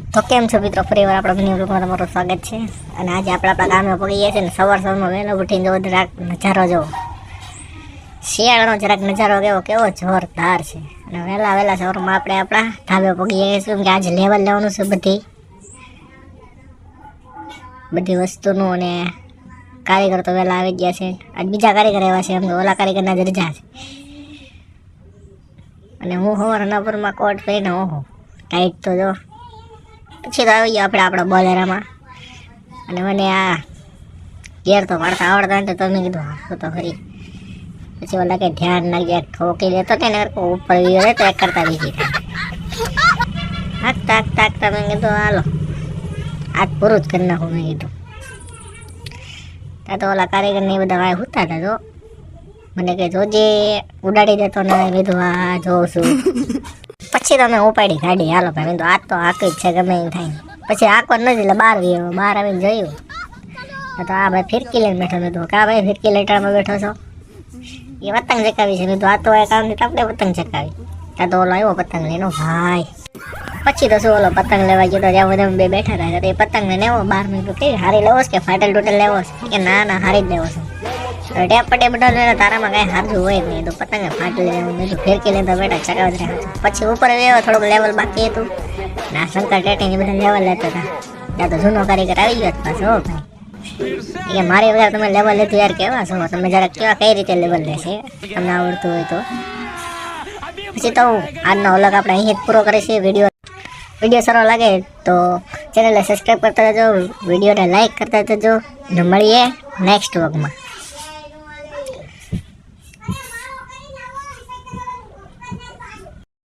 તો કેમ છો મિત્રો, ફરીવાર આપણા વિડીયો બ્લોગમાં તમારું સ્વાગત છે. અને આજે આપણા ગામે પગી ગયા છે ને સવારમાં વહેલો ઉઠીને જો જરાક નજારો જોવો. શિયાળાનો જરાક નજારો કેવો જોરદાર છે. અને વહેલા સવારમાં આપણે આપણા ધાબે પગી ગયા છીએ કે આજે લેવલ લેવાનું છે બધી વસ્તુનું. અને કારીગર તો વહેલા આવી ગયા છે. આજ બીજા કારીગર આવ્યા છે, અમને ઓલા કારીગરના જ રજા છે. અને હું સવારના પરમાં કોટ પહેરીને ઓહો ટાઈટ તો જો. પછી તો આવી ગયા આપણે આપણા બોલેરામાં. અને મને આ ગેર તો પાડતા આવડતા ને તો મેં કીધું હાથું તો ખરી. પછી ઓલા કે ધ્યાન નાખજે, ઠોકી લેતો કે ને ઉપર ગયો રહે તો એક કરતા બીજી થાય. હાકતા મેં કીધું હાલો આજ પૂરું જ કરી નાખું મેં કીધું. ત્યાં તો ઓલા કારીગરને એ બધા વાય હુતા હતા. જો મને કે જોજે ઉડાડી દેતો ને મેં કીધું હા જોઉં છું. પછી તમે ઉપાડી ગાડી હાલો ભાઈ. મેં તો આજ તો આંકી જ છે ગમે એમ થાય. પછી આંકો જ નથી એટલે બહાર આવીને જોયું તો આ ભાઈ ફિરકી લઈને બેઠો. મેં તો કા ભાઈ ફિરકી લેટરમાં બેઠો છો? એ પતંગ ચકાવી છે. મેં તો આ તો કામ નથી આપણે પતંગ ચકાવી. ત્યાં તો ઓલો આવ્યો પતંગ લેનો ભાઈ. પછી તો શું ઓલો પતંગ લેવા ગયો તો જ્યાં બધા બે બેઠા હતા તો એ પતંગને લેવો બહાર. મેં તો કઈ હારી લેવો છે કે ફાટેલ ટૂટેલ લેવો છે કે ના હારી જ લેવો છે. ટેપ પટે બધા લે તારામાં કાંઈ હારતું હોય નહીં તો પતંગે ફાટી લેવું. મેં તો ફેરકી લેતા બેઠા ચકાવી જ રહ્યા. પછી ઉપર આવ્યો થોડુંક લેવલ બાકી હતું. ના શંકર ટેટીને બધા લેવલ લેતા હતા. ત્યાં તો જૂનો કારીગર આવી ગયો પાછો. હો ભાઈ કે મારી વગર તમે લેવલ લેતું યાર કેવા છો તમે? જરા કઈ રીતે લેવલ લેશે તમને આવડતું હોય તો. પછી તો આજનો વ્લોગ આપણે અહીં જ પૂરો કરીશું. વિડીયો સારો લાગે તો ચેનલને સબસ્ક્રાઈબ કરતા જજો, વિડીયોને લાઈક કરતા જજો. મળીએ નેક્સ્ટ વ્લોગમાં.